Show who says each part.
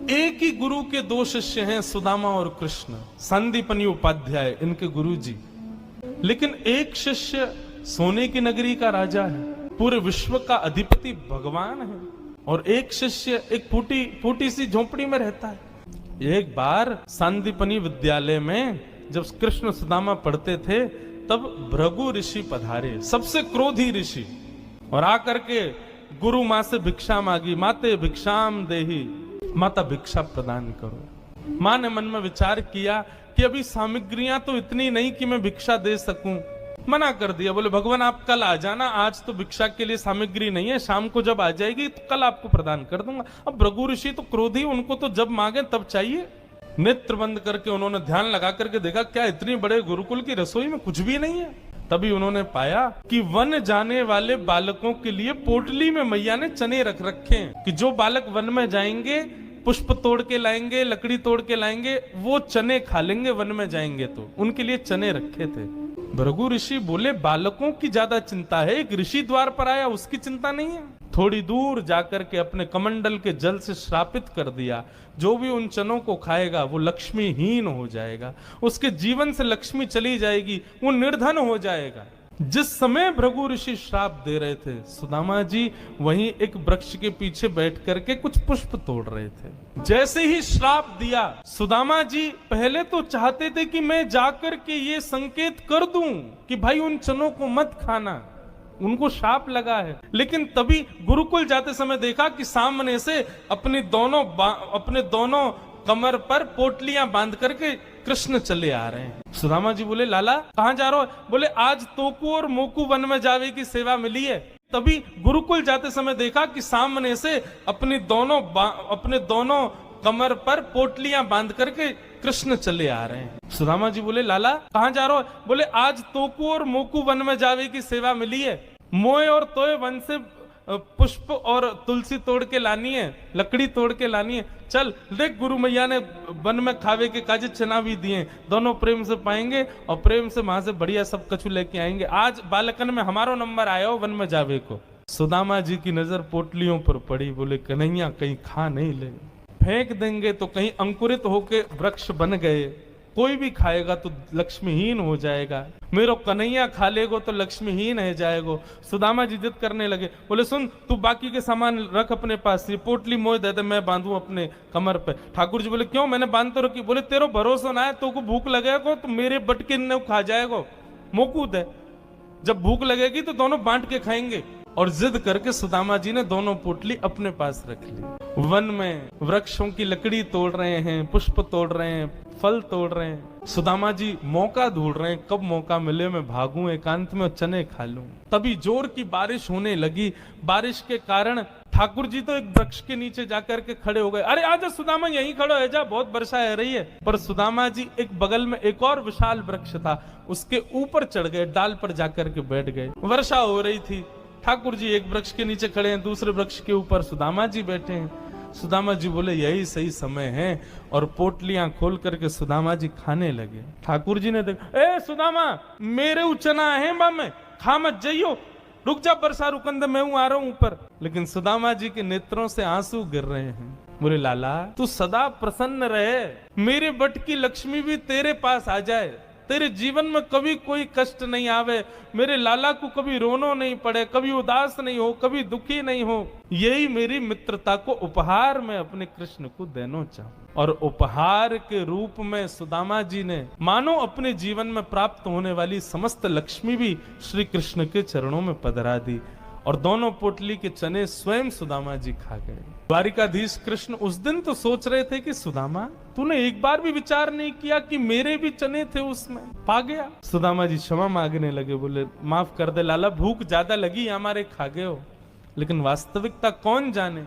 Speaker 1: एक ही गुरु के दो शिष्य हैं, सुदामा और कृष्ण, संदीपनी उपाध्याय इनके गुरु जी। लेकिन एक शिष्य सोने की नगरी का राजा है, पूरे विश्व का अधिपति भगवान है, और एक शिष्य एक फूटी सी झोपड़ी में रहता है। एक बार संदीपनी विद्यालय में जब कृष्ण सुदामा पढ़ते थे तब भृगु ऋषि पधारे, सबसे क्रोधी ऋषि, और आकर के गुरु मां से भिक्षा मांगी। माते भिक्षाम देहि, माता भिक्षा प्रदान करो। मां ने मन में विचार किया कि अभी सामग्रियां तो इतनी नहीं कि मैं भिक्षा दे सकूं। मना कर दिया, बोले भगवान आप कल आ जाना, आज तो भिक्षा के लिए सामग्री नहीं है, शाम को जब आ जाएगी तो कल आपको प्रदान कर दूंगा। अब भृगु ऋषि तो क्रोधी, उनको तो जब मांगे तब चाहिए। नेत्र बंद करके उन्होंने ध्यान लगा करके देखा, क्या इतनी बड़े गुरुकुल की रसोई में कुछ भी नहीं है। तभी उन्होंने पाया कि वन जाने वाले बालकों के लिए पोटली में मैया ने चने रख रखे हैं, कि जो बालक वन में जाएंगे पुष्प तोड़ के लाएंगे, लकड़ी तोड़ के लाएंगे, वो चने खा लेंगे वन में जाएंगे तो। उनके लिए चने रखे थे। भृगु ऋषि बोले बालकों की ज्यादा चिंता है, एक ऋषि द्वार पर आया उसकी चिंता नहीं है। थोड़ी दूर जाकर के अपने कमंडल के जल से श्रापित कर दिया, जो भी उन चनों को खाएगा वो लक्ष्मीहीन हो जाएगा, उसके जीवन से लक्ष्मी चली जाएगी, वो निर्धन हो जाएगा। जिस समय भृगु ऋषि श्राप दे रहे थे, सुदामा जी वहीं एक वृक्ष के पीछे बैठ करके कुछ पुष्प तोड़ रहे थे। जैसे ही श्राप दिया, सुदामा जी पहले तो चाहते थे कि मैं जाकर के ये संकेत कर दूं कि भाई उन चनों को मत खाना, उनको शाप लगा है। लेकिन तभी गुरुकुल जाते समय देखा कि सामने से अपने दोनों कमर पर पोटलियां बांध करके कृष्ण चले आ रहे हैं। सुदामा जी बोले लाला कहां जा रहे हो? बोले आज तोकू और मोकू वन में जावे की सेवा मिली है। तभी गुरुकुल जाते समय देखा कि सामने से अपने दोनों कमर पर पोटलियां बांध करके कृष्ण चले आ रहे हैं। सुदामा जी बोले लाला कहां जा रहे हो? बोले आज तोकू और मोकू वन में जावे की सेवा मिली है, मोए और तोए वन से पुष्प और तुलसी तोड़ के लानी है, लकड़ी तोड़ के लानी है। चल देख, गुरु मैया ने वन में खावे के काजे चना भी दिए, दोनों प्रेम से पाएंगे और प्रेम से वहां से बढ़िया सब कछु लेके आएंगे। आज बालकन में हमारो नंबर आया हो वन में जावे को। सुदामा जी की नजर पोटलियों पर पड़ी, बोले कन्हैया कहीं खा नहीं ले, फेंक देंगे तो कहीं अंकुरित होके वृक्ष बन गए, कोई भी खाएगा तो लक्ष्मीहीन हो जाएगा, मेरो कन्हैया खा लेगो तो लक्ष्मीहीन है जाएगो। सुदामा जी जिद करने लगे, बोले सुन तू बाकी के सामान रख अपने पास, ये पोटली मोह दे दे मैं बांधू अपने कमर पे। ठाकुर जी बोले क्यों, मैंने बांध तो रखी। बोले तेरो भरोसा ना है, तो को भूख लगेगा तो मेरे बटके न खा जाएगो, मोकू दे, जब भूख लगेगी तो दोनों बांट के खाएंगे। और जिद करके सुदामा जी ने दोनों पोटली अपने पास रख ली। वन में वृक्षों की लकड़ी तोड़ रहे हैं, पुष्प तोड़ रहे हैं, फल तोड़ रहे हैं। सुदामा जी मौका ढूंढ रहे हैं, कब मौका मिले मैं भागूं एकांत में चने खा लूं। तभी जोर की बारिश होने लगी। बारिश के कारण ठाकुर जी तो एक वृक्ष के नीचे जाकर के खड़े हो गए। अरे आजा सुदामा यहीं खड़ो है जा, बहुत वर्षा आ रही है। पर सुदामा जी एक बगल में एक और विशाल वृक्ष था, उसके ऊपर चढ़ गए, डाल पर जाकर के बैठ गए। वर्षा हो रही थी, ठाकुर जी एक वृक्ष के नीचे खड़े हैं, दूसरे वृक्ष के ऊपर सुदामा जी बैठे हैं। सुदामा जी बोले यही सही समय है, और पोटलियां खोल करके सुदामा जी खाने लगे। ठाकुर जी ने देखा, ए सुदामा मेरे उचना है में खा मत जाइयो, रुक जा वर्षा रुकंद मैं हूं आ रहा हूं ऊपर। लेकिन सुदामा जी के नेत्रों से आंसू गिर रहे हैं। बोले लाला तू सदा प्रसन्न रहे, मेरे बट की लक्ष्मी भी तेरे पास आ जाए, तेरे जीवन में कभी कोई कष्ट नहीं आवे, मेरे लाला को कभी रोनो नहीं पड़े, कभी उदास नहीं हो, कभी दुखी नहीं हो, यही मेरी मित्रता को उपहार में अपने कृष्ण को देना चाहूं। और उपहार के रूप में सुदामा जी ने मानो अपने जीवन में प्राप्त होने वाली समस्त लक्ष्मी भी श्री कृष्ण के चरणों में पधरा दी, और दोनों पोटली के चने स्वयं सुदामा जी खा गए। द्वारिकाधीश कृष्ण उस दिन तो सोच रहे थे कि सुदामा तूने एक बार भी विचार नहीं किया कि मेरे भी चने थे उसमें, पा गया। सुदामा जी क्षमा मांगने लगे, बोले माफ कर दे लाला, भूख ज्यादा लगी हमारे, खा गए हो। लेकिन वास्तविकता कौन जाने,